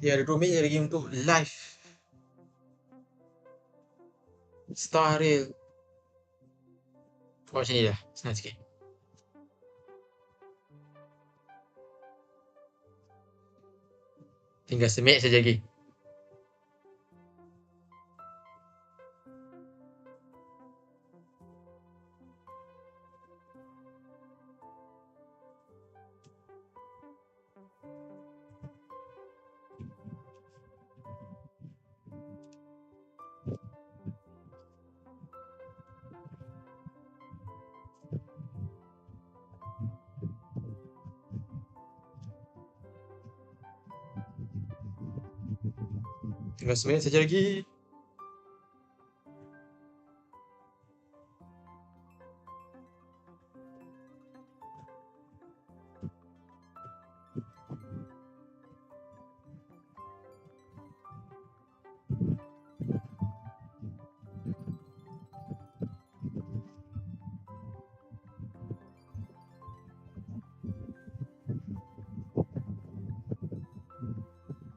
Dia ada 2 minit lagi untuk live Starail. Kat sini dah, senang sikit. Tinggal seminit saja lagi. Tinggal seminit saja lagi.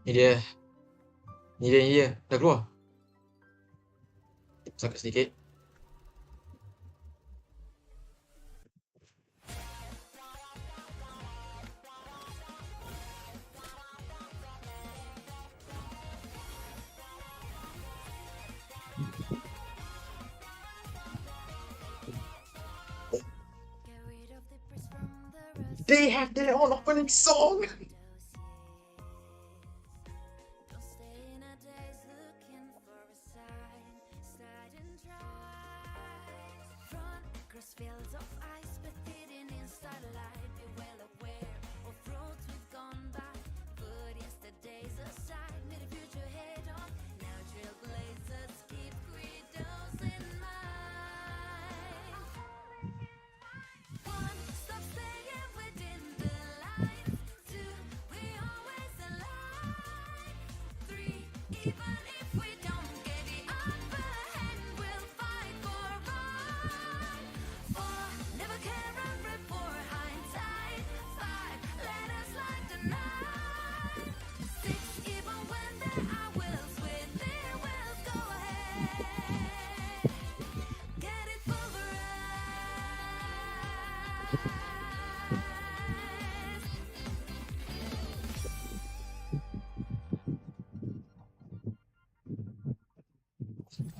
Ni dia. Ni dia. Dah keluar. Sangkat sedikit. They have their own opening song!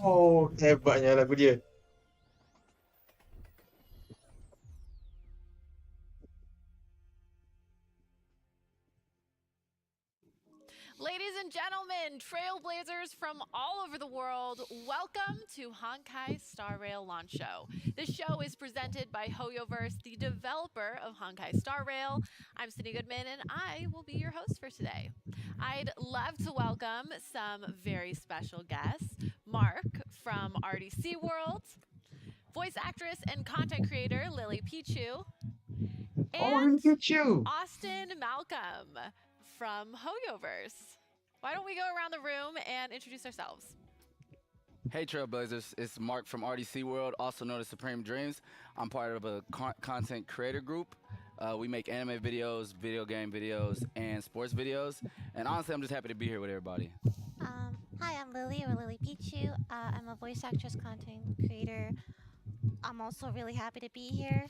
Oh, hebatnya lagu dia. Ladies and gentlemen, trailblazers from all over the world, welcome to Honkai Starail Launch Show. This show is presented by HoYoverse, the developer of Honkai Starail. I'm Sydney Goodman, and I will be your host for today. I'd love to welcome some very special guests. Mark from RDC World, voice actress and content creator Lily Pichu, and Austin Malcolm from HoYoverse. Why don't we go around the room and introduce ourselves? Hey Trailblazers, it's Mark from RDC World, also known as Supreme Dreams. I'm part of a content creator group. We make anime videos, video game videos, and sports videos. And honestly, I'm just happy to be here with everybody. Hi, I'm Lily, or Lily Pichu. I'm a voice actress, content creator. I'm also really happy to be here.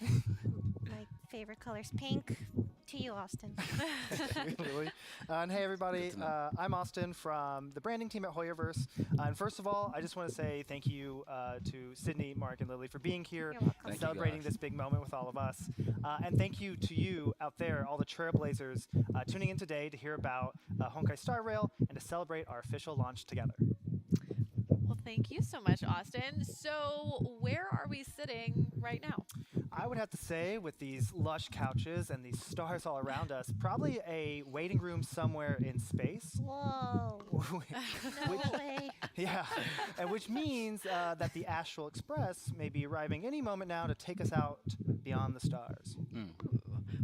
My favorite color is pink. To you, Austin. Really? And hey, everybody. I'm Austin from the branding team at HoYoverse. And first of all, I just want to say thank you to Sydney, Mark, and Lily for being here You're welcome. and celebrating this big moment with all of us. And thank you to you out there, all the trailblazers, tuning in today to hear about Honkai Starail and to celebrate our official launch together. Well, thank you so much, Austin. So, where are we sitting right now? I would have to say, with these lush couches and these stars all around us, probably a waiting room somewhere in space. Whoa. No way. Yeah, and which means that the Astral Express may be arriving any moment now to take us out beyond the stars.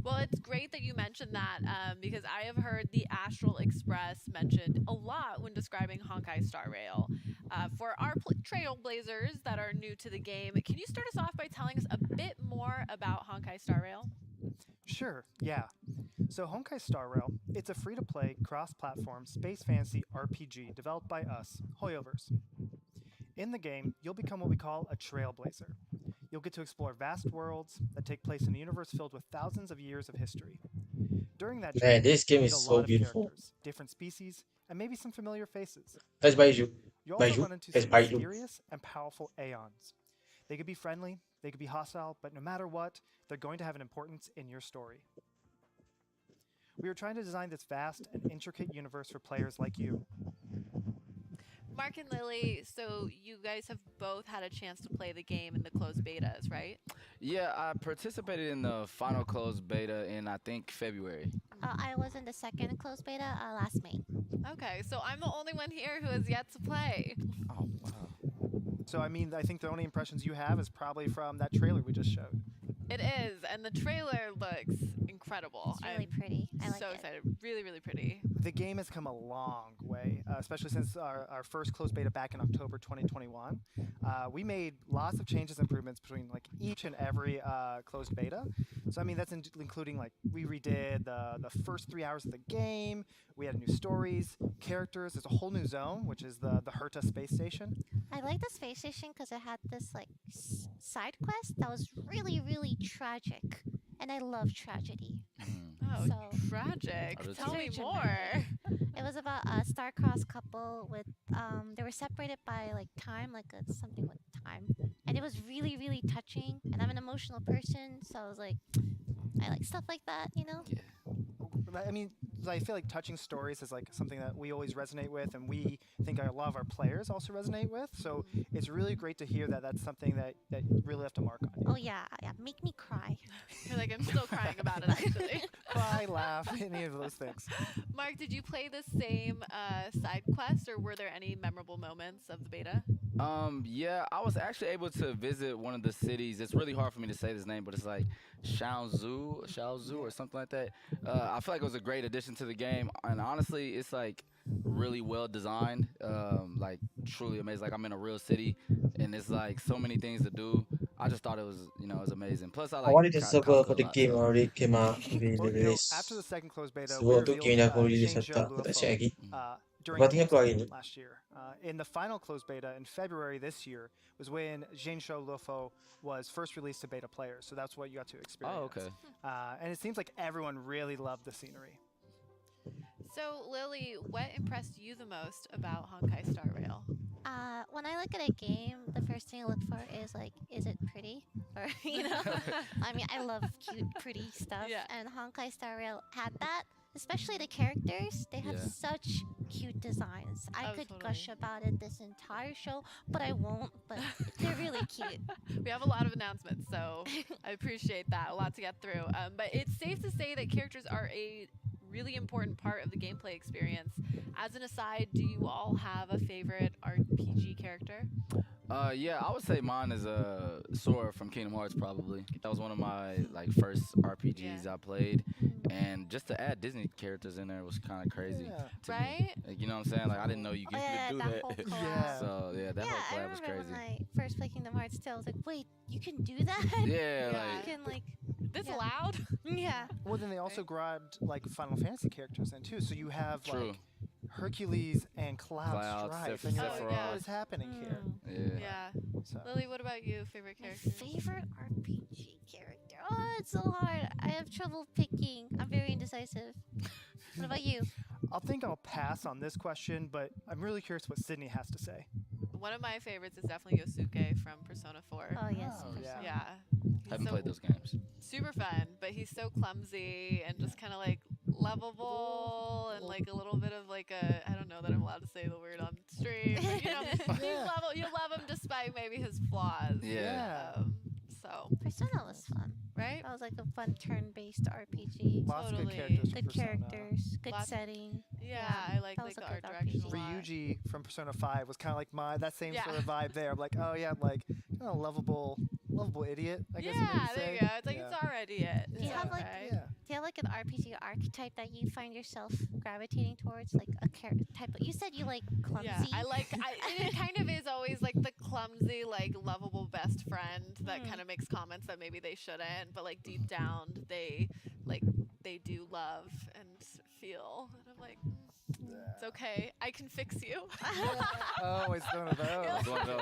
Well, it's great that you mentioned that because I have heard the Astral Express mentioned a lot when describing Honkai Starail. For our trailblazers that are new to the game, can you start us off by telling us a bit more about Honkai Starail? Sure, yeah. So Honkai Star Rail, it's a free-to-play, cross-platform space fantasy RPG developed by us, Hoyoverse. In the game, you'll become what we call a trailblazer. You'll get to explore vast worlds that take place in a universe filled with thousands of years of history. During that Man, journey, this game you'll meet is a so lot of beautiful. characters, different species, and maybe some familiar faces. Let's Baiju. You also Baiju. run into Let's some Baiju. mysterious and powerful Aeons. They could be friendly, they could be hostile, but no matter what, they're going to have an importance in your story. We are trying to design this vast and intricate universe for players like you. Mark and Lily, so you guys have both had a chance to play the game in the closed betas, right? Yeah, I participated in the final closed beta in I think February. I was in the second closed beta last May. Okay, so I'm the only one here who has yet to play. Oh wow. So, I mean, I think the only impressions you have is probably from that trailer we just showed. It is, and the trailer looks incredible. It's really I'm pretty. I like so it. excited. Really, really pretty. The game has come a long way, especially since our first closed beta back in October 2021. We made lots of changes, improvements between like each and every closed beta. So I mean that's including like we redid the first 3 hours of the game. We had new stories, characters. There's a whole new zone, which is the Herta space station. I like the space station because it had this like side quest that was really, really tragic, and I love tragedy. Oh, So- tragic. Oh, that's Tell me very more. It was about a star-crossed couple with they were separated by like time, like something with time, and it was really, really touching. And I'm an emotional person, so I was like, I like stuff like that, you know. Yeah. I mean, I feel like touching stories is like something that we always resonate with, and we think a lot of our players also resonate with. So it's really great to hear that that's something that really left a mark on you. Oh yeah, yeah, make me cry. You're like, I'm still crying about it, actually. Cry, laugh, any of those things. Mark, did you play the same side quest, or were there any memorable moments of the beta? Yeah, I was actually able to visit one of the cities. It's really hard for me to say this name, but it's like Shaozu or something like that. I feel like it was a great addition to the game, and honestly, it's like really well designed, like truly amazing. Like I'm in a real city, and it's like so many things to do. I just thought it was, it was amazing. Plus, I like Already the server Kafka for a the lot, game so- already came out to be Well, released. after the second closed beta, we Sebuah untuk revealed game yang aku rilis Zheng tak aku tak Luofeng, check lagi. during Berarti keluar Gamescom ini. last year. In the final closed beta in February this year was when Zheng Luofeng was first released to beta players. So that's what you got to experience. Oh, okay. And it seems like everyone really loved the scenery. So, Lily, what impressed you the most about Honkai Star Rail? When I look at a game, the first thing I look for is like, is it pretty? Or you know, I mean, I love cute, pretty stuff, Yeah. and Honkai Star Rail had that. Especially the characters, they have Yeah. such cute designs. I Oh, could totally. gush about it this entire show, but I won't. But they're really cute. We have a lot of announcements, so I appreciate that. A lot to get through. But it's safe to say that characters are a really important part of the gameplay experience. As an aside, do you all have a favorite RPG character? Yeah, I would say mine is Sora from Kingdom Hearts. Probably that was one of my like first RPGs I played, and just to add Disney characters in there was kind of crazy. Yeah. to me. Right? Like, you know what I'm saying? Like I didn't know you Oh, could yeah, do that that. whole collab. Yeah. So yeah, that yeah, whole I collab was remember crazy. when I first played Kingdom Hearts. Still, I was like, wait, you can do that? Yeah, Yeah. like You can like, This Yeah. loud? yeah. Well, then they also grabbed like Final Fantasy characters in too. So you have True. like Hercules and Cloud Cloud, Strife, and you're like, Sephiroth. what is happening here? Mm. Yeah. Yeah. So. Lily, what about you? Favorite My character? favorite RPG character. Oh, it's so hard. I have trouble picking. I'm very indecisive. What about you? I think I'll pass on this question, but I'm really curious what Sydney has to say. One of my favorites is definitely Yosuke from Persona 4. Oh yes. Oh, Persona. yeah. Yeah. He's Haven't so played those games. super fun, but he's so clumsy and just kind of like lovable and like a little bit of like a, I don't know that I'm allowed to say the word on stream, but, you love him despite maybe his flaws. Yeah. So, Persona was fun. right? That was like a fun turn-based RPG. Lots of good Totally. characters. from Good Persona. characters, good Lots- setting. Yeah, Yeah, I like that was the a art good direction a RPG. lot. Ryuji from Persona 5 was kind of like that same Yeah. sort of vibe there. I'm like, oh yeah, like kind of lovable idiot. I guess you Yeah, maybe there say. you go. It's like Yeah. it's already it. Do you It's have, like, alright. Yeah. Do you have like an RPG archetype that you find yourself gravitating towards, like a type? You said you like clumsy. Yeah, it kind of is always like the clumsy, like lovable best friend that kind of makes comments that maybe they shouldn't, but like deep down they do love and feel. And I'm like, it's okay. I can fix you. Oh, it's one of those. It's one of those.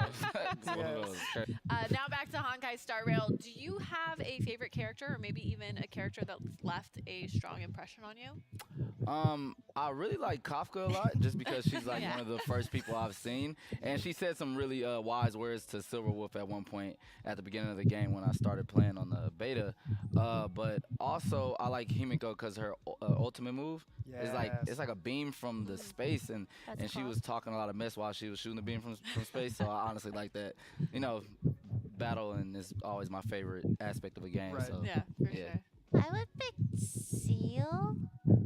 It's one of those. Okay. Now back to Honkai Star Rail. Do you have a favorite character, or maybe even a character that left a strong impression on you? I really like Kafka a lot, just because she's like one of the first people I've seen, and she said some really wise words to Silverwolf at one point at the beginning of the game when I started playing on the beta. But also I like Himiko because her ultimate move is like it's like a beam from the space, and she was talking a lot of mess while she was shooting the beam from space. So I honestly like that. You know, battling is always my favorite aspect of a game. Right. So Yeah, for sure. I would pick Seal.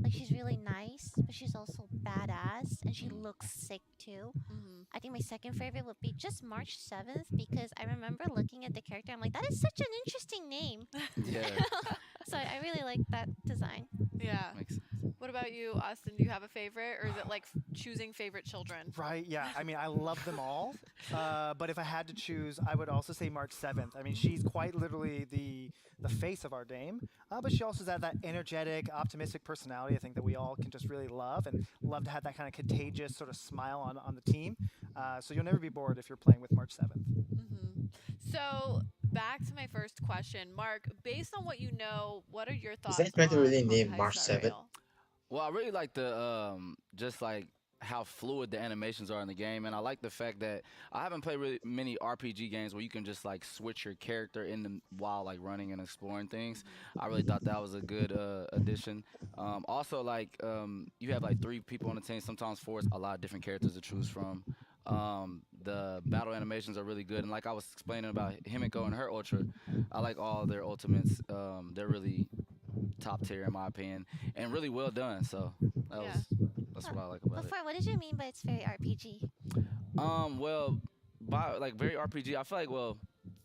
Like, she's really nice, but she's also badass, and she looks sick too. I think my second favorite would be just March 7th, because I remember looking at the character. I'm like, that is such an interesting name. yeah, So I really like that design. Yeah. makes sense. What about you, Austin? Do you have a favorite, or is it like choosing favorite children? Right, yeah. I mean, I love them all. But if I had to choose, I would also say March 7th. I mean, she's quite literally the face of our game. But she also has that energetic, optimistic personality, I think, that we all can just really love, and love to have that kind of contagious sort of smile on the team. So you'll never be bored if you're playing with March 7th. So back to my first question, Mark. Based on what you know, what are your thoughts? Is that character on really named Honkai March Star 7th? Rail? Well, I really like the just like how fluid the animations are in the game, and I like the fact that I haven't played really many RPG games where you can just like switch your character in the while like running and exploring things. I really thought that was a good addition. Also, like you have like 3 people on the team, sometimes 4. A lot of different characters to choose from. The battle animations are really good, and like I was explaining about Himiko and her ultra, I like all their ultimates. They're really top tier in my opinion, and really well done. So that's what I like about it. Before, what did you mean by it's very RPG? Well, by like very RPG, I feel like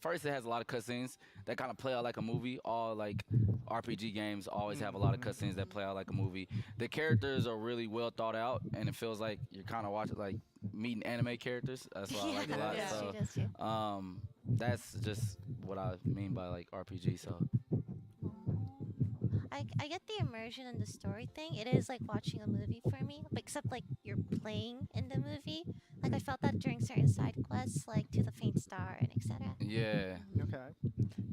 first it has a lot of cutscenes that kind of play out like a movie. All like RPG games always have a lot of cutscenes that play out like a movie. The characters are really well thought out, and it feels like you're kind of watching like meeting anime characters. That's what I like a lot. Yeah. So She does too. that's just what I mean by like RPG. So I get the immersion in the story thing. It is like watching a movie for me, but except like you're playing in the movie. Like I felt that during certain side quests, like To the Faint Star and etc. yeah. Okay.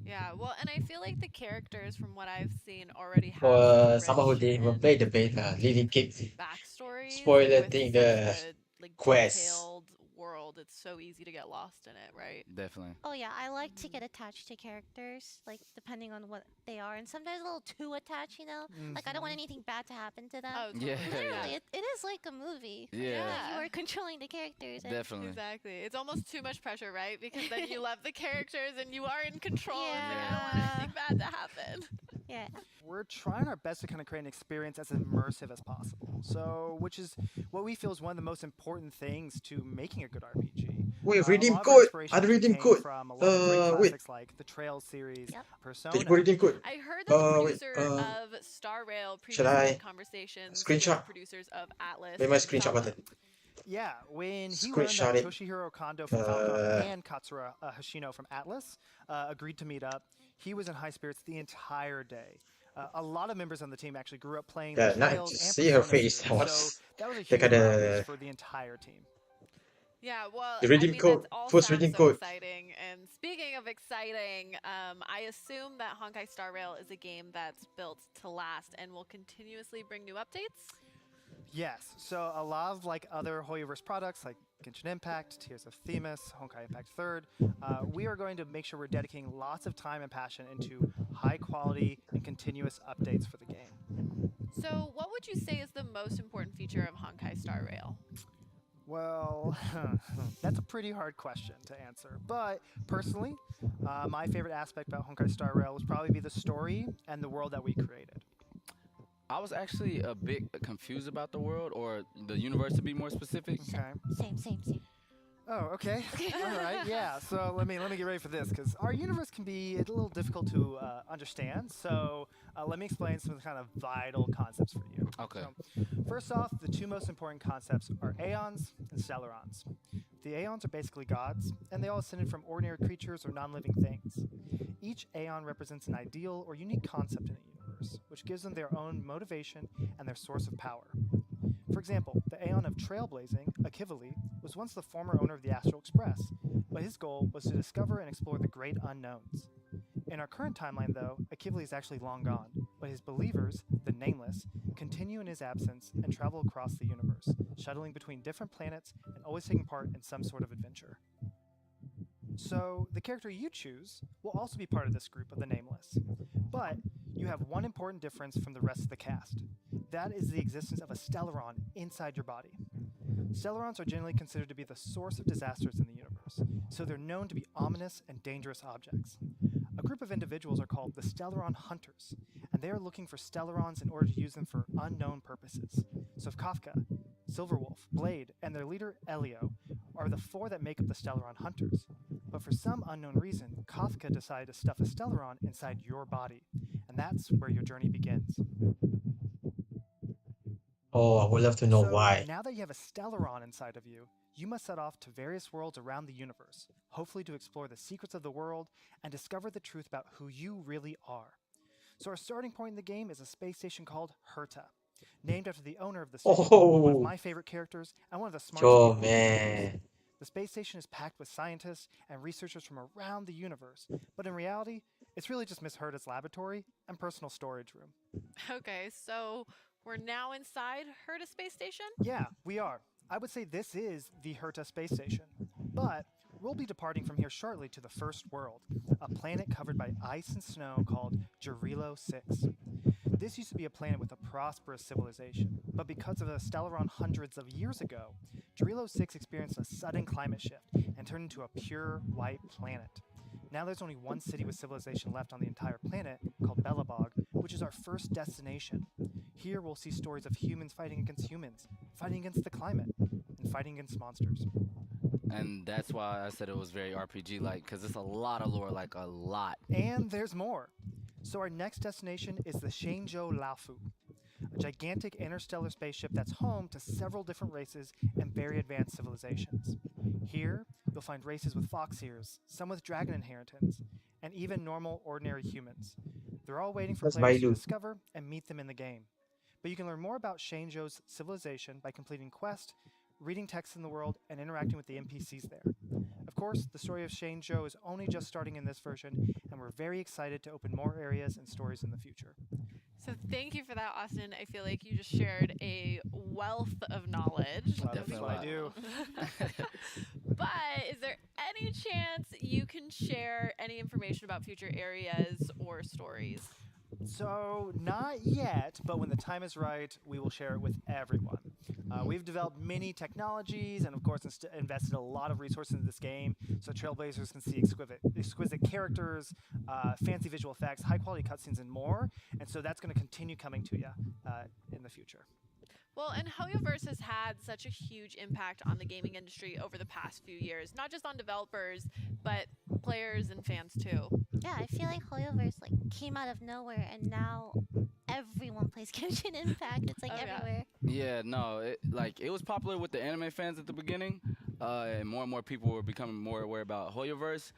Yeah, well, and I feel like the characters, from what I've seen, already have For some someone who rich didn't even and play the beta, Lily Kid backstories. spoiler with thing, such the a, like, quest. detailed world. It's so easy to get lost in it, right? Definitely. Oh yeah, I like to get attached to characters, like depending on what they are, and sometimes a little too attached, you know. Like I don't want anything bad to happen to them. Oh, Yeah. Literally, it is like a movie. Yeah. Like, you are controlling the characters. And Definitely. Exactly. It's almost too much pressure, right? Because then you love the characters and you are in control, and you don't want Yeah. anything bad to happen. yeah. We're trying our best to kind of create an experience as immersive as possible. So, which is what we feel is one of the most important things to making a good RPG. Wait, A redeem lot of code. inspiration Other redeem came code. From a lot of great Wait. classics like the Trail series, Yep. Persona. Did you redeem code? I heard that the wait, producer of Star Rail should previously I had conversations screenshot? with the producers of Atlas. Where's my and screenshot Falcon. button? Yeah, when he learned Screenshot that it. Toshihiro Kondo from Falcon and Katsura Hashino from Atlas agreed to meet up, he was in high spirits the entire day. A lot of members on the team actually grew up playing Yeah, the nice Trails to and see her Persona face. series, What's so that was a the huge kinda- morale boost for the entire team. Yeah, well, The redeem I mean, code. that all First sounds redeem so code. exciting. And speaking of exciting, I assume that Honkai Star Rail is a game that's built to last and will continuously bring new updates. Yes, so a lot of like other Hoyoverse products like Genshin Impact, Tears of Themis, Honkai Impact 3rd, we are going to make sure we're dedicating lots of time and passion into high quality and continuous updates for the game. So, what would you say is the most important feature of Honkai Star Rail? Well, that's a pretty hard question to answer. But personally, my favorite aspect about Honkai Star Rail would probably be the story and the world that we created. I was actually a bit confused about the world, or the universe to be more specific. Okay. Same. Oh, okay. All right. Yeah. So let me get ready for this because our universe can be a little difficult to understand. So let me explain some of the kind of vital concepts for you. Okay. So first off, the two most important concepts are aeons and stellarons. The aeons are basically gods, and they all ascended from ordinary creatures or non-living things. Each aeon represents an ideal or unique concept in the universe, which gives them their own motivation and their source of power. For example, the Aeon of Trailblazing, Akivali, was once the former owner of the Astral Express, but his goal was to discover and explore the great unknowns. In our current timeline, though, Akivali is actually long gone, but his believers, the Nameless, continue in his absence and travel across the universe, shuttling between different planets and always taking part in some sort of adventure. So, the character you choose will also be part of this group of the Nameless. But you have one important difference from the rest of the cast. That is the existence of a Stellaron inside your body. Stellarons are generally considered to be the source of disasters in the universe, so they're known to be ominous and dangerous objects. A group of individuals are called the Stellaron Hunters, and they are looking for Stellarons in order to use them for unknown purposes. So if Kafka, Silverwolf, Blade, and their leader Elio are the four that make up the Stellaron Hunters. But for some unknown reason, Kafka decided to stuff a Stellaron inside your body, and that's where your journey begins. Oh, I would love to know So why. now that you have a Stellaron inside of you, you must set off to various worlds around the universe, hopefully to explore the secrets of the world and discover the truth about who you really are. So our starting point in the game is a space station called Herta, named after the owner of the station, one of Oh, my favorite characters and one of the smartest yo, people in the universe. man. The space station is packed with scientists and researchers from around the universe, but in reality, it's really just Miss Herta's laboratory and personal storage room. Okay, so we're now inside Herta Space Station? Yeah, we are. I would say this is the Herta space station. But we'll be departing from here shortly to the first world, a planet covered by ice and snow called Jarilo 6. This used to be a planet with a prosperous civilization, but because of a Stellaron hundreds of years ago, Jarilo 6 experienced a sudden climate shift and turned into a pure white planet. Now there's only one city with civilization left on the entire planet, called Belobog, which is our first destination. Here we'll see stories of humans, fighting against the climate, and fighting against monsters. And that's why I said it was very RPG-like, because it's a lot of lore, like a lot. And there's more. So our next destination is the Shenzhou Laofu, a gigantic interstellar spaceship that's home to several different races and very advanced civilizations. Here, you'll find races with fox ears, some with dragon inheritance, and even normal, ordinary humans. They're all waiting for That's players to Baidu. discover and meet them in the game. But you can learn more about Shenzhou's civilization by completing quests, reading texts in the world, and interacting with the NPCs there. Of course, the story of Shenzhou is only just starting in this version, and we're very excited to open more areas and stories in the future. So thank you for that, Austin. I feel like you just shared a wealth of knowledge. Well, that's what I do. But is there any chance you can share any information about future areas or stories? So, not yet, but when the time is right, we will share it with everyone. We've developed many technologies and, of course, invested a lot of resources in this game so Trailblazers can see exquisite characters, fancy visual effects, high quality cutscenes, and more. And so that's going to continue coming to you in the future. Well, and HoYoverse has had such a huge impact on the gaming industry over the past few years, not just on developers, but players and fans too. Yeah, I feel like HoYoverse came out of nowhere and now everyone plays Genshin Impact. It's Oh, yeah. everywhere. Yeah, no, it was popular with the anime fans at the beginning, and more people were becoming more aware about HoYoverse.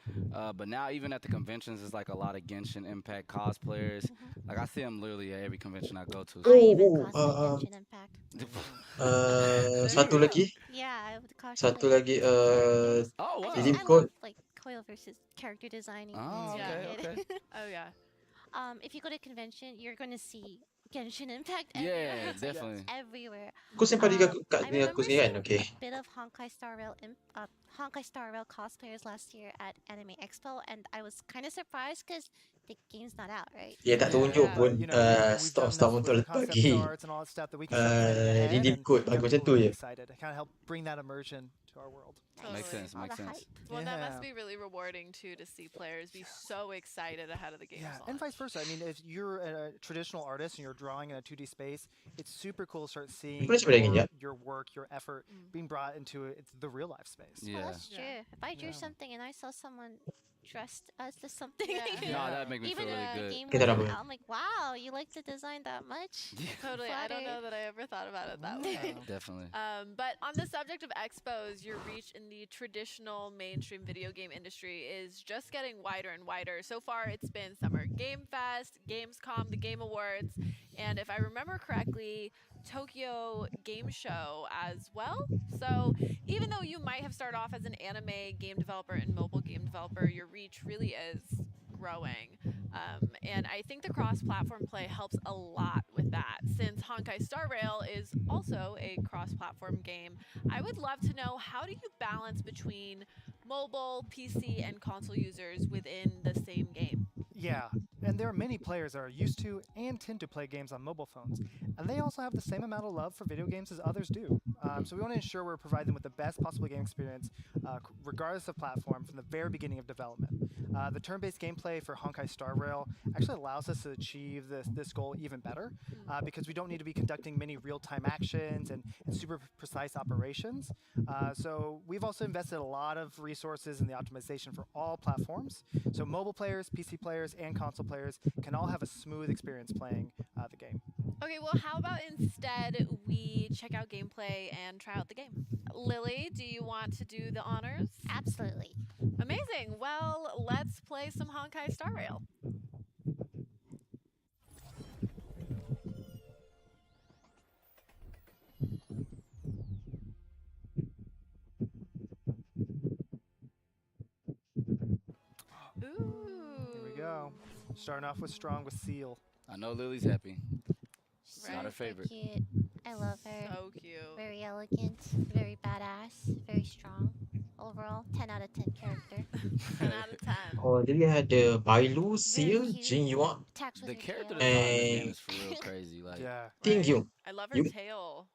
But now even at the conventions, there's like a lot of Genshin Impact cosplayers. Like I see them literally at every convention I go to. I even Oh, cosplay Genshin Impact. satu you go. lagi, Yeah, I would cosplay satu lagi, characters. Oh, wow. Redeem I code. love HoYoverse's character designing. Oh, It's okay, really good. okay. Oh yeah. If you go to convention, you're gonna see Genshin Impact Yeah, everywhere. It's, definitely. everywhere. Kung saan pa di ka I remember niya yan, seeing okay. a bit of Honkai Star Rail cosplayers last year at Anime Expo, and I was kind of surprised because the game's not out, right? Dia tak Yeah, tunjuk Yeah. pun you know, we've done stop enough with untuk the concept bagi arts and all that stuff that we can start planning ahead, lead and code yeah, bagi macam people tu will be je. excited. Kind of help bring that immersion to our world. Makes Totally. sense. All Makes the sense. hype. Well, that must Yeah. be really rewarding too to see players be so excited ahead of the game's Yeah, launch. and vice versa. I mean, if you're a traditional artist and you're drawing in a 2D space, it's super cool to start seeing Boleh coba lagi, ya? your work, your effort being brought into the real life space. Oh, Yeah. that's Yeah. true. If I drew Yeah. something and I saw someone dressed as the something, Yeah. No, Yeah. that'd make me even feel if really the good. game Kita dah wasn't boleh. out, I'm like, wow, you like the design that much? Totally. I don't know Flattered. that I ever thought about it that way. Wow. Definitely. But on the subject of expos, your reach in the traditional mainstream video game industry is just getting wider and wider. So far, it's been Summer Game Fest, Gamescom, the Game Awards, and if I remember correctly, Tokyo Game Show as well. So even though you might have started off as an anime game developer and mobile game developer, your reach really is growing. And I think the cross-platform play helps a lot with that. Since Honkai Star Rail is also a cross-platform game, I would love to know, how do you balance between mobile, PC, and console users within the same game? Yeah, and there are many players that are used to and tend to play games on mobile phones, and they also have the same amount of love for video games as others do. So we want to ensure we're providing them with the best possible game experience, regardless of platform, from the very beginning of development. The turn-based gameplay for Honkai Star Rail actually allows us to achieve this goal even better, because we don't need to be conducting many real-time actions and super precise operations. So we've also invested a lot of resources in the optimization for all platforms. So mobile players, PC players, and console players can all have a smooth experience playing the game. Okay, well, how about instead we check out gameplay and try out the game? Lily, do you want to do the honors? Absolutely. Amazing. Well, let's play some Honkai Star Rail. Ooh. Here we go. Starting off with strong with Seal. I know Lily's happy. She's Not her super favorite. Cute. I love her. So cute. Very elegant, very badass, very strong. Overall, 10 out of 10 character. 10 out of 10. Oh, dia ada Bailu, Seal, cute. Jin Yuan, Attacks with The her character tail. design in this game And- is for real crazy. Like Yeah. Ting Right. Yu. I love her You- tail.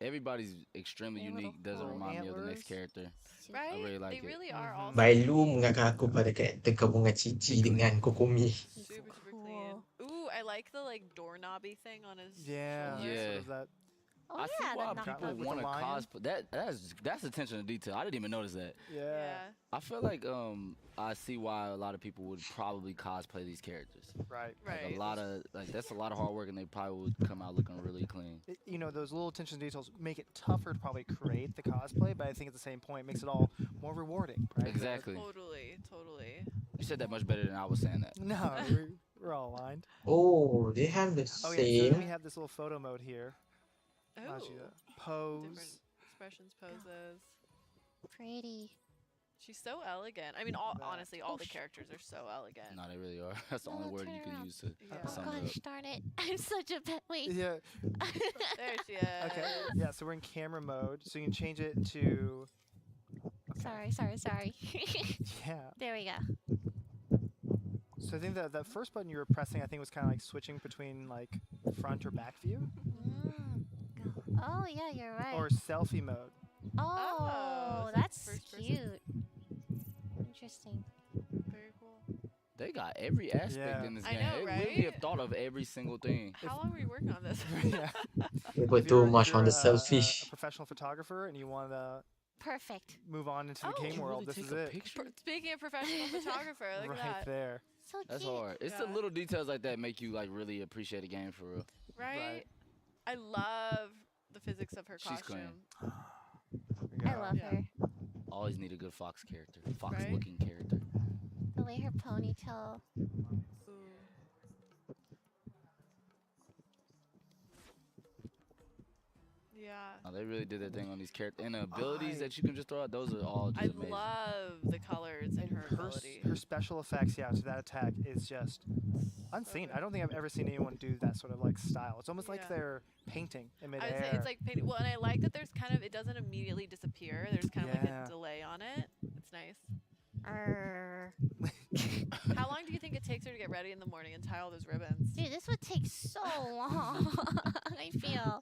everybody's extremely Their little unique. Doesn't claw remind me of the antlers. next character. Super Right? really like they it. really are all Bailu mengingatkan aku pada karakter Kabunga Cici dengan Kokomi. He's super cool. clean. Ooh, I like the like doorknobby thing on his Yeah. shoulder. Yeah. Sort of that. Oh I see yeah, why the knocked people up. with the want to lion. cosplay. That's attention to detail. I didn't even notice that. Yeah. Yeah. I feel like I see why a lot of people would probably cosplay these characters. Right. Like Right. a lot of that's a lot of hard work, and they probably would come out looking really clean. You know, those little attention to details make it tougher to probably create the cosplay, but I think at the same point it makes it all more rewarding, right? Exactly. Totally, totally. You said that much better than I was saying that. No, we're all aligned. Oh, they have the Oh yeah, so then we same. have this little photo mode here. Oh, Allows you to different pose. expressions, poses. Pretty. She's so elegant. I mean, all That. honestly, all Oh, the sh- characters are so elegant. No, they really are. That's the No, only word turn you could around. use to Yeah. Oh sum it up. gosh darn it. I'm such a bad wait. Yeah. There she is. Okay. Yeah. So we're in camera mode, so you can change it to. Okay. Sorry. Yeah. There we go. So I think that first button you were pressing, I think, was kind of like switching between like front or back view, Mm. Oh yeah, you're right. or selfie mode. Oh, so it's that's first person. cute. Interesting. Very cool. They got every aspect Yeah. in this I game. know, They literally right? have thought of every single thing. How long were you working on this? Yeah. They If put too you're- if much on you're the a selfish. professional photographer and you want to Perfect. move on into the Oh, game you world, this take is a it. picture? Speaking of professional photographer, look Right at that. there. So That's cute. hard. It's Yeah. the little details like that make you like really appreciate a game for real. Right? Right. I love the physics of her She's clean. costume. There we I go. love Yeah. her. Always need a good fox character, Right? fox looking character. The way her ponytail. Ooh. Yeah. No, they really did their thing on these characters and the abilities I- that you can just throw out. Those are all just I amazing. love the colors in her ability. Her special effects, yeah, to that attack is just unseen. good. I don't think I've ever seen anyone do that sort of like style. It's almost like Yeah. they're painting in I would midair. say it's like painting. Well, and I like that there's kind of, it doesn't immediately disappear. There's kind of like Yeah. a delay on it. It's nice. Arr. How long do you think it takes her to get ready in the morning and tie all those ribbons. Dude, this would take so long. I feel.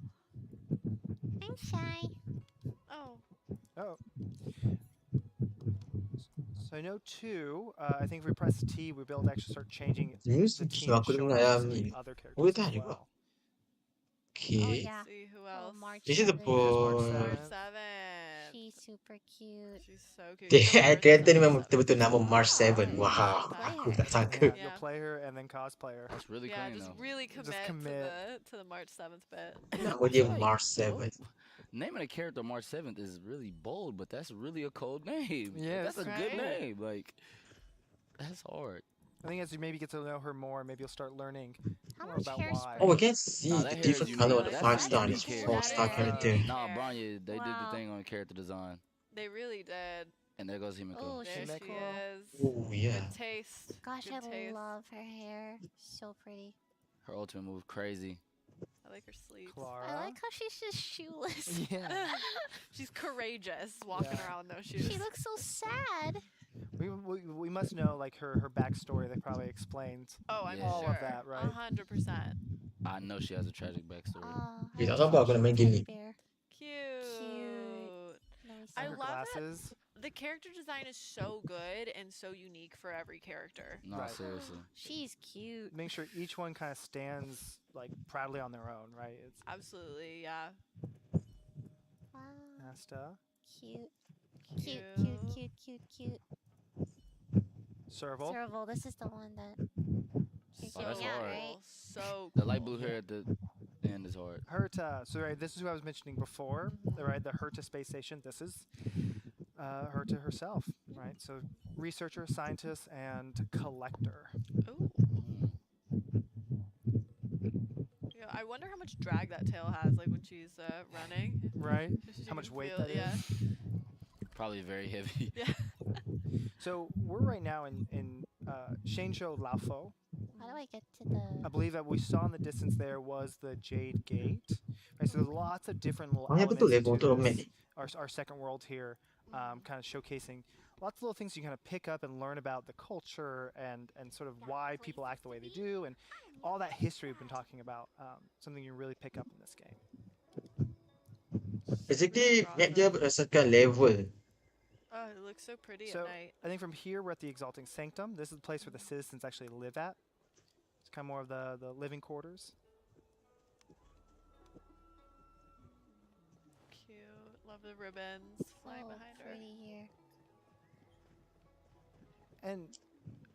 I'm shy. Oh. Oh. So I know too. I think if we press T, we'll be able to actually start changing the Music team, aku showing dengar off yang some of the ni. other Oh, characters dah as juga. well. Oh Okay. yeah. Let's see who Oh, else. March This is the 7th. There's March boy. 7th. 7th. She's super cute. She's so cute. Dia You know, March kereta ni 7th. memang betul-betul nama March Oh, 7. okay. Wow, Play aku her. tak sangka. Yeah, Yeah. you'll play her and then cosplay her. That's really Yeah, clean just though. really Just commit, commit. to the March 7th bit. Nama I dia feel like- March 7. Naming a character March 7th is really bold, but that's really a cold name. Yeah, that's a that's good right. name. Like, that's hard. I think as you maybe get to know her more, maybe you'll start learning How more much about hairspray? why. Oh, we can see Nah, the that hair is different unique. color of the That's 5-star and unique his hair. 4-star That is character. unique. Nah, hair. Branya, they did Wow. the thing on character design. They really did. And there goes Himiko. Oh, There she's she cool. is. Oh, yeah. Good taste. Gosh, Good I taste. love her hair. So pretty. Her ultimate move, crazy. I like her sleeves. Clara. I like how she's just shoeless. Yeah. She's courageous walking Yeah. around with no shoes. She looks so sad. We must know like her backstory. That probably explains Oh, I'm Yeah. sure. all of that, right? 100%. I know she has a tragic backstory. Oh, Wait, I tak sabar aku nak main game ni. bear. Cute. Nice. I her love it. glasses. The character design is so good and so unique for every character. No, Right. seriously. She's cute. Make sure each one kind of stands like proudly on their own, right? It's Absolutely, yeah. Wow. Nasta, Cute. Cute, cute, cute, cute, cute. Serval. Serval, this is the one that you're Oh, that's giving out, hard. right? So The light blue hair at the end is hard. Herta. So right, this is who I was mentioning before. Right, the Herta space station. This is Herta herself. Right. So researcher, scientist, and collector. Ooh. Yeah, I wonder how much drag that tail has, like when she's running. Right. She How much can weight feel- that is. yeah. Probably very heavy. Yeah. So we're right now in Shenzhou Laofo. How do I get to the... I believe that we saw in the distance there was the Jade Gate. Right. So there's lots of different little Oh, ya betul elements level to untuk map this, ni. our second world here, kind of showcasing lots of little things you kind of pick up and learn about the culture and sort of why people act the way they do and all that history we've been talking about. Something you really pick up in this game. Basically, map dia berdasarkan level. Oh, it looks so pretty So at night. I think from here we're at the Exalting Sanctum. This is the place where the citizens actually live at. It's kind of more of the living quarters. Cute. Love the ribbons flying so behind her. pretty here. And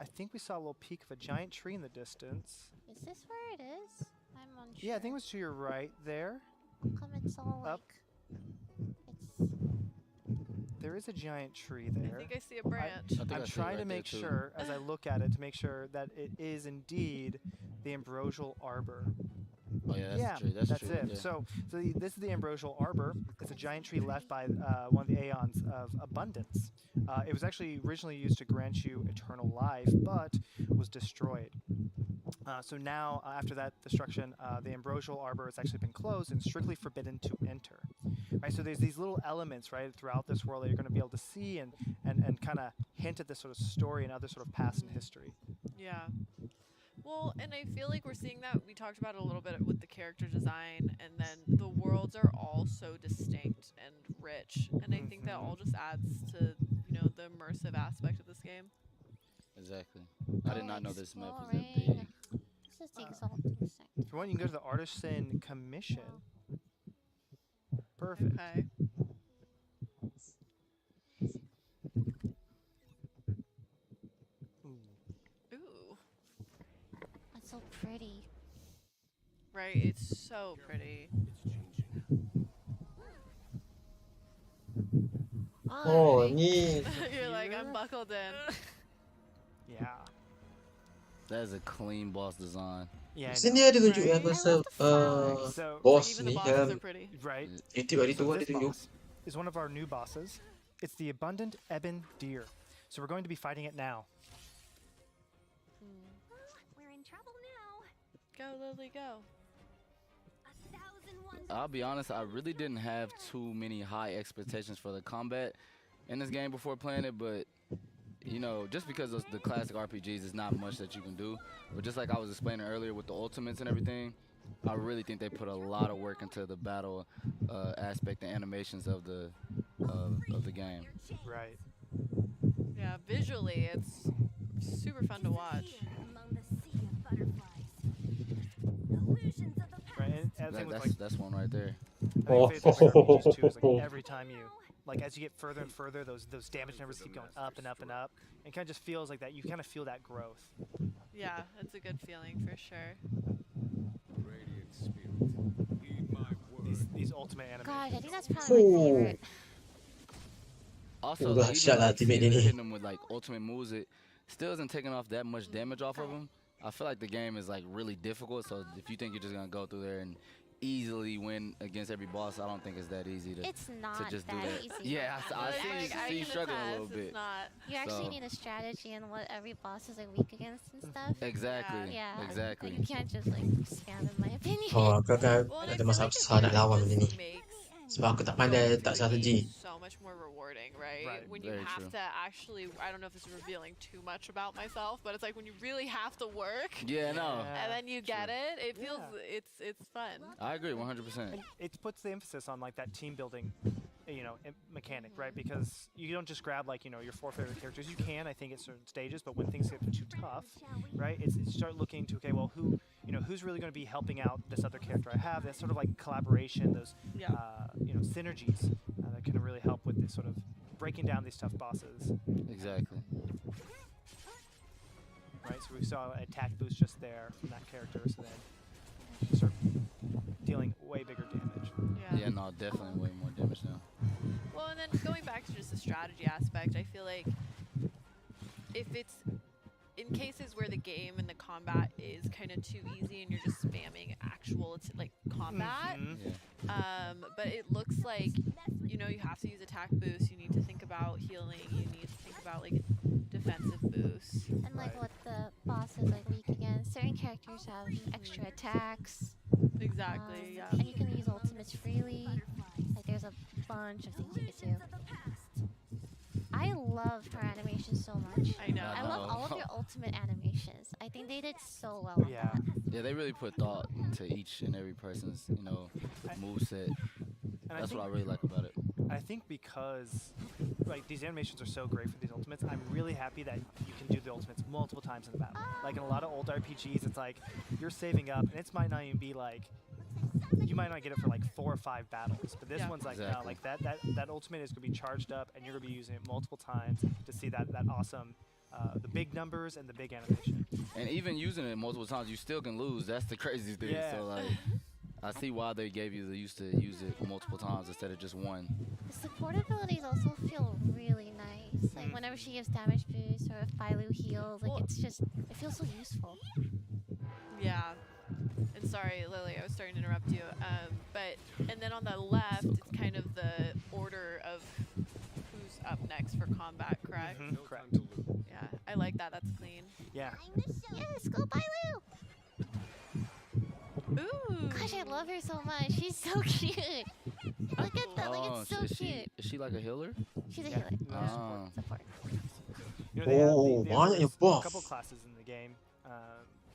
I think we saw a little peak of a giant tree in the distance. Is this where it is? I'm unsure. Yeah, I think it was to your right there. How come it's all Up. like... It's... There is a giant tree I there. think I see a branch. I think I I'm see it trying to right there, make too. sure, as I look at it, to make sure that it is indeed the Ambrosial Arbor. Oh yeah, that's yeah, true. That's true. it. Yeah. So this is the Ambrosial Arbor. It's a giant tree left by one of the Aeons of Abundance. It was actually originally used to grant you eternal life, but was destroyed. So now, after that destruction, the Ambrosial Arbor has actually been closed and strictly forbidden to enter. Right, so there's these little elements, right, throughout this world that you're going to be able to see and kind of hint at this sort of story and other sort of past and history. Yeah. Well, and I feel like we're seeing that. We talked about it a little bit with the character design, and then the worlds are all so distinct and rich, and I think that all just adds to, the immersive aspect of this game. Exactly. I did not know this map was that Exploring. big. This is the Exalting Sanctum. If you want, you can go to the Artisan Commission. Perfect. Okay. Ooh. That's so pretty. Right. It's so pretty. Oh, Alright. ni You're like, I'm Here? buckled in. Yeah. That is a clean boss design. Yeah. I sini know. ada tunjuk Right. yang I pasal love the flowers. So, boss Even the ni bosses are pretty. right. itu hari tu So ada this tunjuk. boss is one of our new bosses. It's the Abundant Ebon Deer. So we're going to be fighting it now. We're in trouble now. Go, Lily, go. 1,000 ones. I'll be honest, I really didn't have too many high expectations for the combat in this game before playing it, but you know, just because of the classic RPGs, there's not much that you can do. But just like I was explaining earlier with the ultimates and everything, I really think they put a lot of work into the battle aspect and animations of the game. Right. Yeah, visually, it's super fun to watch. Among the sea of butterflies. Illusions of the past. Right. And the thing with like That's one right there. I think my favorite thing about RPGs too is like every time you like as you get further and further, those damage numbers keep going up and up and up. It kind of just feels like that. You kind of feel that growth. Yeah, it's a good feeling for sure. These ultimate animations. Gosh, I think that's probably my favorite. Also, Udah like, dahsyat even lah like ultimate seeing ini. hitting them with like ultimate moves, it still isn't taking off that much damage off of them. I feel like the game is like really difficult. So if you think you're just gonna go through there and easily win against every boss, I don't think it's that easy to It's not just do that that. easy. Yeah, I Like, see I you can struggling a attest, little bit. It's not. You actually So- need a strategy and what every boss is like weak against and stuff. Exactly. Yeah. Exactly. Like, you can't just like scam in my opinion. Oh, kakak Well, and ada I feel masalah like besar nak it lawan just benda ni. makes Sebab aku tak going pandai through tak the strategi. game so much more rewarding, right? Right, When you very have true. to actually, I don't know if this is revealing too much about myself, but it's like when you really have to work Yeah, no. and then you get it, it feels Yeah. it's fun. I agree 100%. And it puts the emphasis on like that team building, mechanic, right? Because you don't just grab like your 4 favorite characters. You can, I think, at certain stages, but when things get too tough, right? It's start looking to who's really going to be helping out this other character I have. That sort of like collaboration, those Yeah. synergies that can really help with this sort of breaking down these tough bosses, Exactly. right? So we saw an attack boost just there from that character, so then you start dealing way bigger damage. Yeah, no, definitely way more damage now. Well, and then going back to just the strategy aspect, I feel like if it's in cases where the game and the combat is kind of too easy and you're just spamming actual like combat, Mhm. Yeah. but it looks like you have to use attack boost. You need to think about healing. You need to think about like defensive boosts. And like what the boss is like weak against. Certain characters have extra attacks. Exactly. Yeah. And you can use ultimates freely. Like there's a bunch of things you can do. I love her animation so much. I know. I love all of your ultimate animations. I think they did so well with Yeah. that. Yeah, they really put thought into each and every person's, moveset. And That's what I really like about it. I think because like these animations are so great for these ultimates, I'm really happy that you can do the ultimates multiple times in the battle. Like in a lot of old RPGs, it's like you're saving up, and it might not even be like you might not get it for like 4 or 5 battles. But this Yeah. one's like no, Exactly. like that ultimate is gonna be charged up, and you're gonna be using it multiple times to see that awesome. The big numbers and the big animation. And even using it multiple times, you still can lose. That's the crazy thing. Yeah. So like, I see why they gave you the use to use it multiple times instead of just one. The support abilities also feel really nice. Like whenever she gives damage boost or if Philo heals, like Well- it feels so useful. Yeah. And sorry, Lily, I was starting to interrupt you. And then on the left, it's kind of the order of who's up next for combat, correct? Mhm, correct. Yeah, I like that. That's clean. Yeah. Yes, go Philo! Ooh. Gosh, I love her so much. She's so cute. Look at that, like it's so is cute. she like a healer? She's a Yeah. healer. Yeah. Oh. Support. Oh, they have banyak this- buff. a couple classes in the game.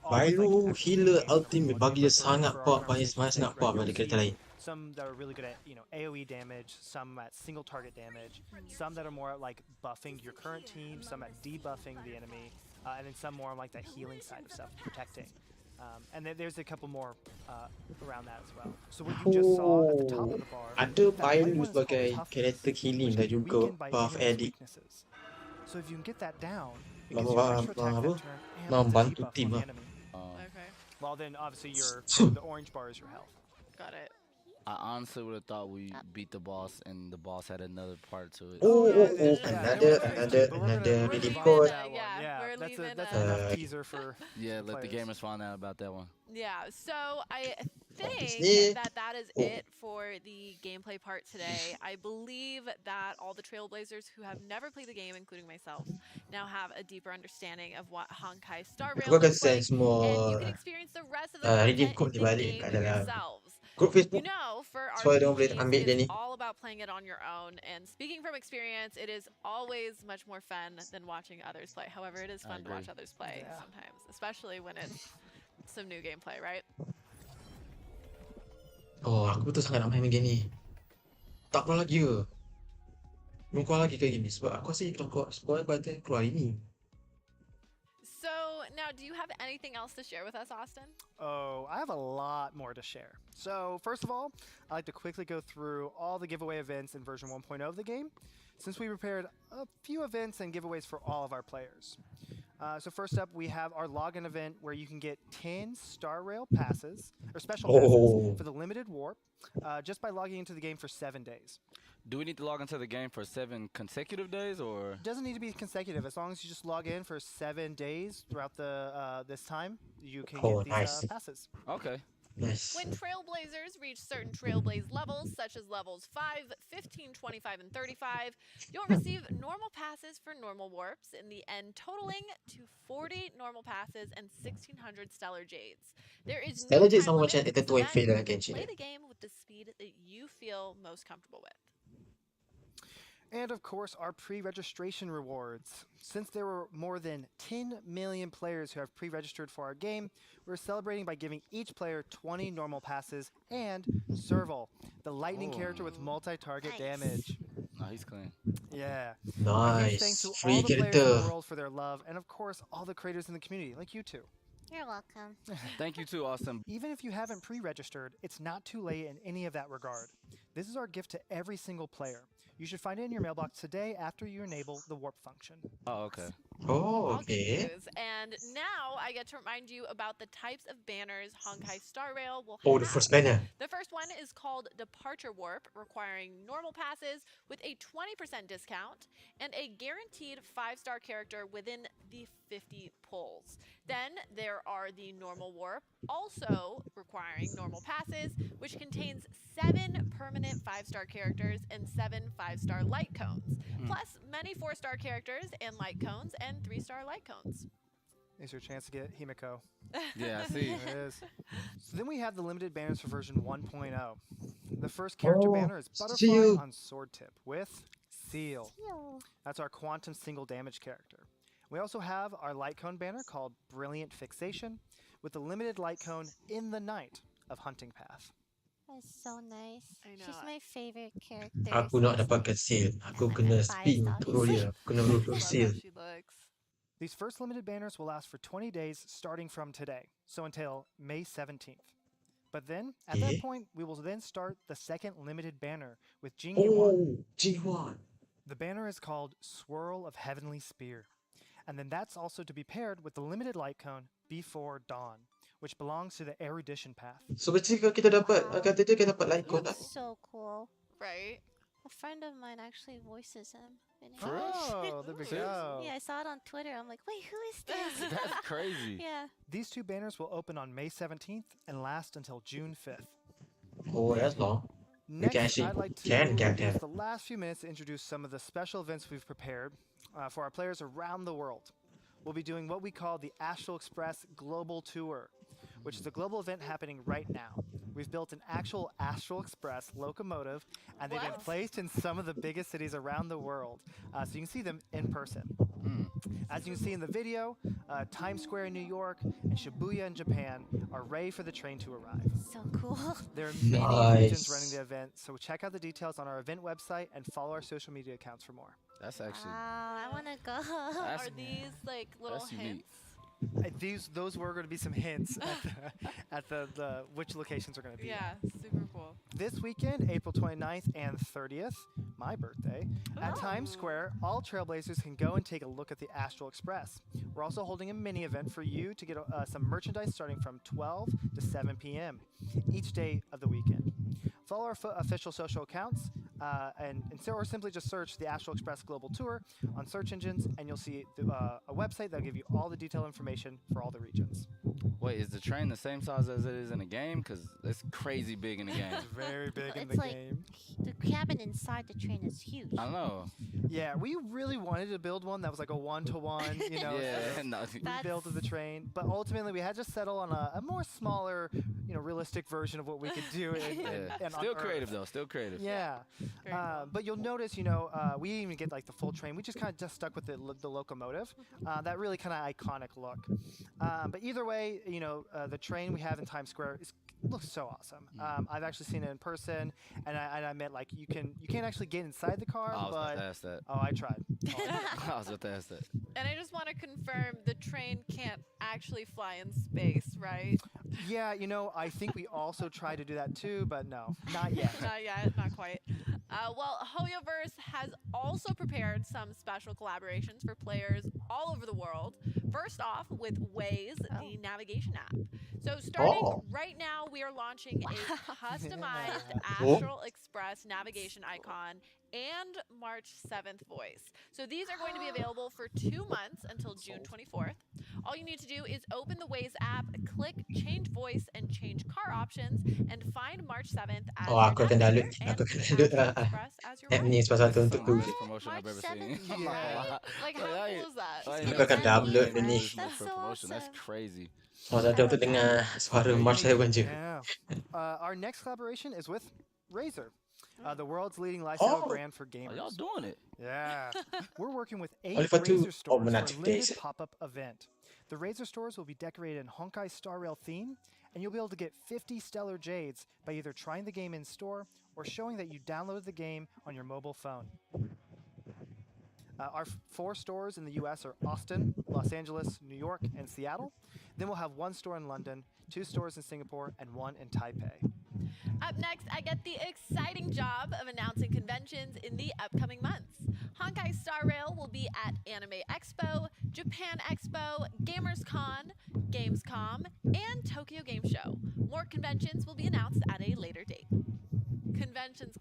All with, Philo actual healer games ultimate for bagi dia for sangat our kuat, armor banyak sangat right? kuat You'll pada kereta see lain. Some that are really good at AoE damage, some at single target damage, some that are more at like buffing your current team, some at debuffing the enemy, and then some more on like that healing side of stuff, protecting. And then there's a couple more around that as well. So what you just saw at the top of the bar, Ada that white Philo one is called sebagai toughness, character healing which dan can be juga weakened by buff enemy's edit. weaknesses. So if you can get that down, it gives you Memang- extra attack apa, that turn and membantu debuff tim on the lah. enemy. Okay, Well, then obviously the orange bar is your health. got it. I honestly would have thought we beat the boss and the boss had another part to it. Oh, Yeah, oh, it oh, is. Yeah, another, it was another, too, but we're gonna- another we're redeem gonna code. that one. Yeah, Yeah, we're that's leaving, that's uh, enough teaser for. Yeah, let the players. gamers find out about that one. Yeah, so I Disney. think that is Oh. it for the gameplay part today. I believe that all the Trailblazers who have never played the game, including myself, now have a deeper understanding of what Honkai Star Rail Aku akan looks send like, semua and you can experience the rest of the redeem content code in ni balik the game kat dalam yourselves. group You Facebook. know, for So, dia orang boleh RPGs, ambil dia it's ni. all about playing it on your own. And speaking from experience, it is always much more fun than watching others play. However, it is I fun to watch agree. others play Yeah. sometimes, especially when it's some new gameplay, right? Oh, aku tuh sangat nak main game ni. Tak keluar lagi ke? Belum keluar lagi ke game ni? Sebab aku rasa kalau spoil button keluar hari ni. So now, do you have anything else to share with us, Austin? Oh, I have a lot more to share. So, first of all, I'd like to quickly go through all the giveaway events in version 1.0 of the game, since we prepared a few events and giveaways for all of our players. So first up, we have our login event where you can get 10 Starail passes, or special passes, Oh. for the limited warp, just by logging into the game for 7 days. Do we need to log into the game for 7 consecutive days, or? It doesn't need to be consecutive. As long as you just log in for 7 days throughout the this time, you can Oh, get these nice. passes. Okay. Nice. When Trailblazers reach certain Trailblaze levels, such as levels 5, 15, 25, and 35, you'll receive normal passes for normal warps in the end, totaling to 40 normal passes and 1,600 Stellar Jades. There is no Stellar Jade time sama limit, macam kita so tu yang that fail dalam you can Genshin play kan? the game with the speed that you feel most comfortable with. And of course, our pre-registration rewards. Since there were more than 10 million players who have pre-registered for our game, we're celebrating by giving each player 20 normal passes and Serval, the lightning character with multi-target Nice. damage. No, he's clean. Yeah. A huge thanks Nice. to Free all the players in the character. world for their love, and of course, all the creators in the community, like you two. You're welcome. Thank you too, Austin. Even if you haven't pre-registered, it's not too late in any of that regard. This is our gift to every single player. You should find it in your mailbox today after you enable the warp function. Oh, okay. Oh, All good okay. news. And now I get to remind you about the types of banners Honkai Star Rail will Oh, have. the first banner. The first one is called Departure Warp, requiring normal passes with a 20% discount and a guaranteed 5-star character within the 50 pulls. Then there are the Normal Warp, also requiring normal passes, which contains 7 permanent 5-star characters and 7 5-star light cones, plus many 4-star characters and light cones and 3-star light cones. Is your chance to get Himiko. Yeah, I see. There it is. So then we have the limited banners for version 1.0. The first character Oh, banner is Butterfly Seal. on Sword Tip with Seal. Yo. That's our quantum single damage character. We also have our light cone banner called Brilliant Fixation with the limited light cone In the Night of Hunting Path. That's so nice. I know. She's my favorite character. Aku nak since, dapatkan seal. Aku I'm kena biased, spin untuk obviously. dia. Aku kena I roll love seal. how she looks. These first limited banners will last for 20 days starting from today, so until May 17th. But then, at that Okay. point, we will then start the second limited banner with Jingyuan. Oh, Jinhwan. The banner is called Swirl of Heavenly Spear. And then that's also to be paired with the limited light cone Before Dawn, which belongs to the erudition path. So berarti kalau kita dapat, Wow. kata dia kita dapat like He code tak? looks so cool. Right? A friend of mine actually voices him in For English. Oh, there we Serious? go. Yeah, I saw it on Twitter. I'm like, wait, who is this? That's crazy. Yeah. These two banners will open on May 17th and last until June 5th. Oh, that's long. Next, actually I'd like to can get use that. the last few minutes to introduce some of the special events we've prepared for our players around the world. We'll be doing what we call the Astral Express Global Tour, which is a global event happening right now. We've built an actual Astral Express locomotive, and they've been What? placed in some of the biggest cities around the world, so you can see them in person. As you can see in the video, Times Square in New York and Shibuya in Japan are ready for the train to arrive. So cool. There are many regions Nice. running the event, so check out the details on our event website and follow our social media accounts for more. That's actually. Wow, I want to go. That's- Are these like little that's unique. hints? Those were going to be some hints at the which locations are going to be. Yeah, super cool. This weekend, April 29th and 30th, my birthday, at Times Square, all Trailblazers can go and take a look at the Astral Express. We're also holding a mini event for you to get some merchandise starting from 12 to 7 p.m. each day of the weekend. Follow our official social accounts or simply just search the Astral Express Global Tour on search engines, and you'll see a website that'll give you all the detailed information for all the regions. Well, Wait, is the train the same size as it is in the game? Cause it's crazy big in the game. It's very big in It's the like- game. The cabin inside the train is huge. I don't know. Yeah, we really wanted to build one that was like a one-to-one, you know, Yeah, no, rebuild of the train. But ultimately, we had to settle on a more smaller, you know, realistic version of what we could do. yeah. And on Still Earth. creative though. Still creative. Yeah. Very cool. But you'll notice, you know, we didn't even get like the full train. We just kind of just stuck with the locomotive. That really kind of iconic look. But either way, you know, the train we have in Times Square looks so awesome. I've actually seen it in person, and I meant like you can't actually get inside the car, I was about to but ask that. oh, I tried. I was about to ask that. And I just want to confirm the train can't actually fly in space, right? Yeah, you know, I think we also tried to do that too, but no, not yet. Not yet, not quite. Well, Hoyoverse has also prepared some special collaborations for players all over the world. First off, with Waze, the navigation app. So starting right now, we are launching a customized Astral Express navigation icon and March 7th voice. So these are going to be available for 2 months until June 24th. All you need to do is open the Waze app, click change voice and change car options, and find March 7th as Oh, your aku akan download. navigator and Aku akan download Astral Express as your app ride. ni sebab satu untuk Some Google. best promotion I've March ever seen. 7th, Yeah. Right? Like, how I- cool is that? I ain't Aku never akan seen download anything ni. this much That's for so promotion. That's awesome. crazy. Oh, satu aku dengar suara March 7 je. Yeah. Our next collaboration is with Razer, the world's leading lifestyle Oh. brand for Oh, gamers. y'all doing it? Yeah. We're working with 8 Only for two- Razer stores for a negative limited days. pop-up event. The Razer stores will be decorated in Honkai Starail theme, and you'll be able to get 50 Stellar Jades by either trying the game in store or showing that you downloaded the game on your mobile phone. Our 4 stores in the US are Austin, Los Angeles, New York, and Seattle. Then we'll have 1 store in London, 2 stores in Singapore, and 1 in Taipei. Up next, I get the exciting job of announcing conventions in the upcoming months. Honkai Starail will be at Anime Expo, Japan Expo, GamersCon, Gamescom, and Tokyo Game Show. More conventions will be announced at a later date. Conventions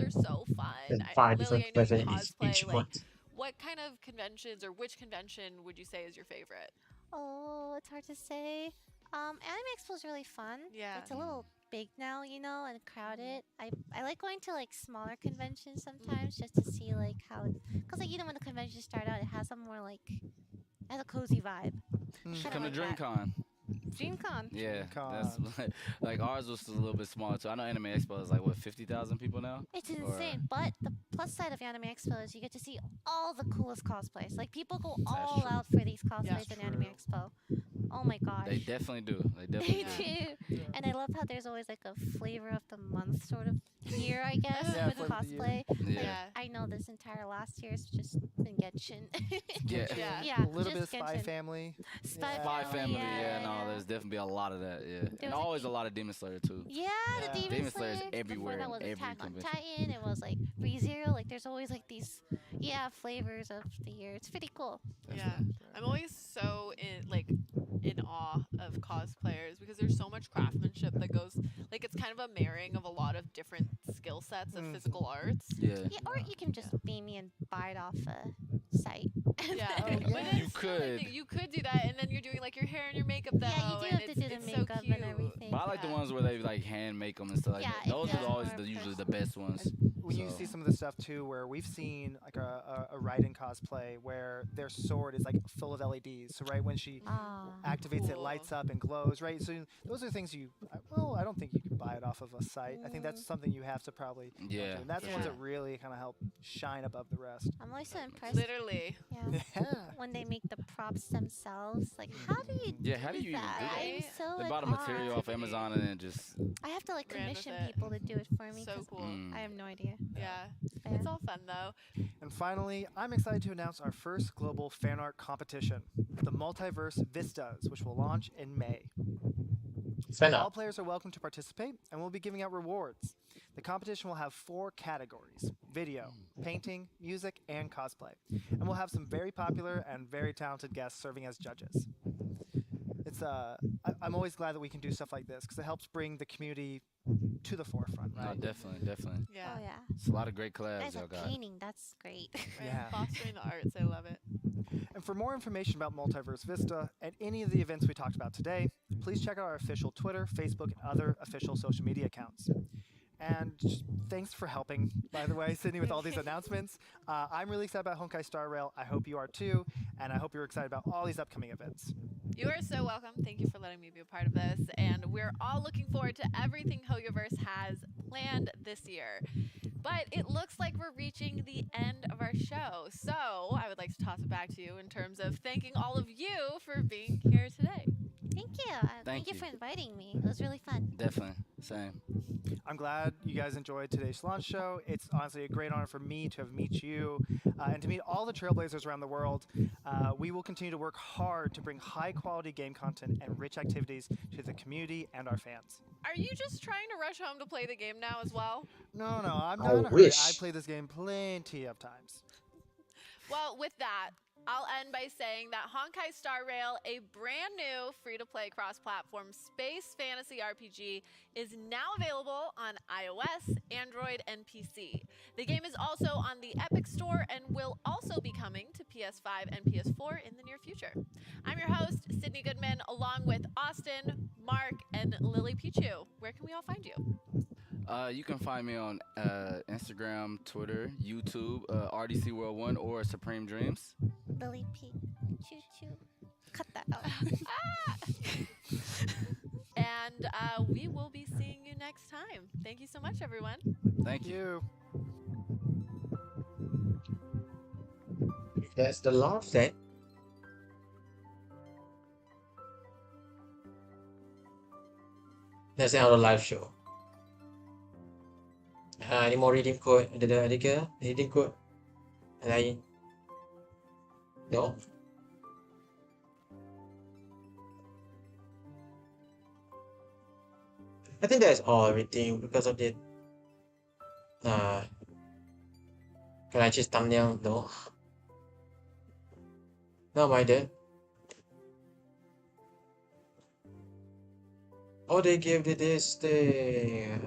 are so fun. And 5 Lily, different I know you events cosplay. each Like, month. what kind of conventions or which convention would you say is your favorite? Oh, it's hard to say. Anime Expo is really fun. Yeah. It's a little big now, you know, and crowded. I like going to like smaller conventions sometimes just to see like how, because like when the conventions start out, it has a more like, it has a cozy vibe. Mm. Come to like that. DreamCon. DreamCon. Yeah, that's DreamCon. like ours was a little bit smaller too. I know Anime Expo is like what 50,000 people now. It's Or- insane, but the plus side of Anime Expo is you get to see all the coolest cosplays. Like people go all true. out for these cosplays That's in Anime true. Expo. Oh my gosh. They definitely do. They They definitely do. do. And I love how there's always like a flavor of the month sort of year, I guess, Yeah, with flavor of the year. cosplay. Yeah. Yeah. I know this entire last year's just been Genshin. Yeah. Yeah. Yeah, A little bit of just Spy Genshin. Family. Spy Spy Family, yeah, no, yeah. there's definitely a lot of that, yeah. There And was a- always a lot of Demon Slayer too. Yeah, Yeah. the Demon, Demon Slayer's Slayer. everywhere Before that in was every Attack on convention. Titan. It was like ReZero. Like there's always like these, flavors of the year. It's pretty cool. Yeah, I'm always so in awe of cosplayers because there's so much craftsmanship that goes like it's kind of a marrying of a lot of different skill sets of Mm. physical arts. Yeah. Yeah, or you can just beam me and buy it off a site. Yeah, Oh, but yeah. it's You still, like, could. You could do that, and then you're doing like your hair and your makeup though. Yeah, you do and have to do the it's makeup so cute. and everything. But I like the Yeah. ones where they like hand make them and stuff like Yeah, that. Those it's are always more usually the personal. best ones. When you So- see some of the stuff too, where we've seen like a Raiden cosplay where their sword is like full of LEDs. So right when she Ah. activates, it Cool. lights up and glows. Right. So those are things I don't think you can buy it off of a site. I think that's something you have to probably. go to, Yeah, And that's for the ones sure. that really kind of help shine above the rest. I'm always so impressed. Literally. Yeah. Yeah. When they make the props themselves, like how do you Yeah, how do you even do that? that? I'm Right? so They in bought the awe. material off Amazon and then just I have to like Ran with commission it. people to do it for me. So 'cause cool. Mm. I have no idea. Yeah, Fair. it's all fun though. And finally, I'm excited to announce our first global fan art competition, the Multiverse Vistas, which will launch in May. Fan All art. players are welcome to participate, and we'll be giving out rewards. The competition will have 4 categories: video, painting, music, and cosplay. And we'll have some very popular and very talented guests serving as judges. I'm always glad that we can do stuff like this because it helps bring the community to the forefront, no, right? definitely. Yeah. Oh yeah. It's a lot of great You collabs guys y'all are got. painting. That's great. Right, Yeah. Fostering the arts, I love it. And for more information about Multiverse Vista and any of the events we talked about today, please check out our official Twitter, Facebook, and other official social media accounts. And thanks for helping, by the way, Sydney, with all these announcements. I'm really excited about Honkai Star Rail. I hope you are too, and I hope you're excited about all these upcoming events. You are so welcome. Thank you for letting me be a part of this. And we're all looking forward to everything HoYoverse has planned this year. But it looks like we're reaching the end of our show. So I would like to toss it back to you in terms of thanking all of you for being here today. Thank you. Thank you you. for inviting me. It was really fun. Definitely. Same. I'm glad you guys enjoyed today's launch show. It's honestly a great honor for me to have met you and to meet all the Trailblazers around the world. We will continue to work hard to bring high-quality game content and rich activities to the community and our fans. Are you just trying to rush home to play the game now as well? No, I'm I not in a hurry. wish. I played this game plenty of times. Well, with that, I'll end by saying that Honkai Star Rail, a brand new free-to-play cross-platform space fantasy RPG, is now available on iOS, Android, and PC. The game is also on the Epic Store and will also be coming to PS5 and PS4 in the near future. I'm your host, Sydney Goodman, along with Austin, Mark, and Lily Pichu. Where can we all find you? You can find me on Instagram, Twitter, YouTube, RDC World 1, or Supreme Dreams. Lily P. Choo choo. Cut that out. And we will be seeing you next time. Thank you so much, everyone. Thank you. If that's the last then. That's the end of the live show. Any more redeem code? Ada ke? Redeem code? Lain? No? I think that's all everything because of the can I change thumbnail? No. No mind it. Oh, they gave the this thing.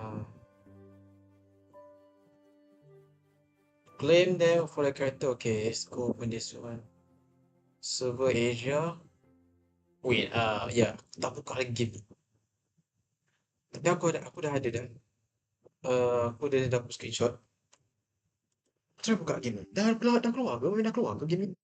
Claim them for the character. Okay, let's go open this one. Server Asia. Wait, yeah, tak buka lagi game. Tapi aku dah ada dah. Aku dah dapat screenshot. Try buka game ni. Dah keluar ke? Dah keluar ke game ni?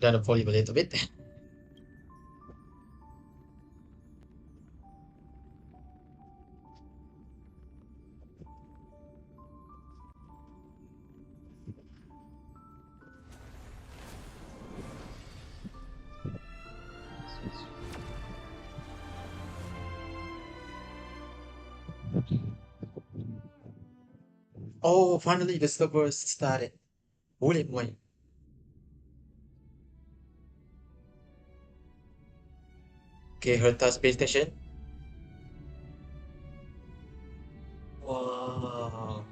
Down the volume a little bit. Oh, finally the server started. Boleh main. Okay, Herta Space Station. Wow.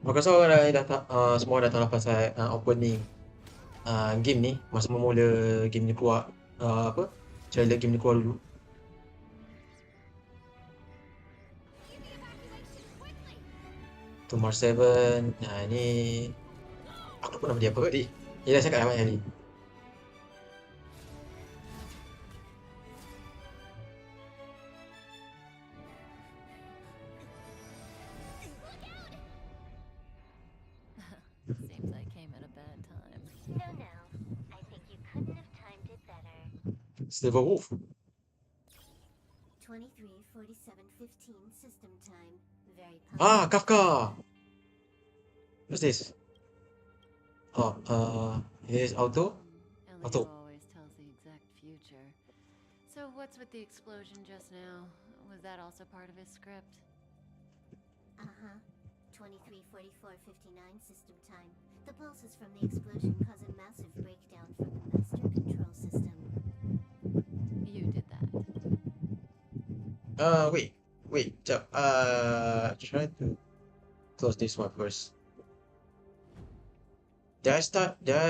Maka seorang semua dah tahu lah pasal opening game ni masa mula game ni keluar trailer game ni keluar dulu. Tu Mars 7. Ni aku lupa nama dia apa tadi. Dia dah cakap banyak tadi. Seems I came at a bad time. No. I think you couldn't have timed it better. Silver Wolf. 23:47:15 system time. Very puzzling. Kafka. What's this? Here's auto. Ellie Auto. always tells the exact future. So what's with the explosion just now? Was that also part of his script? Uh-huh. 23:44:59 system time. The pulses from the explosion cause a massive breakdown from the master control system. You did that. Wait, jap. Try to close this one first. Did I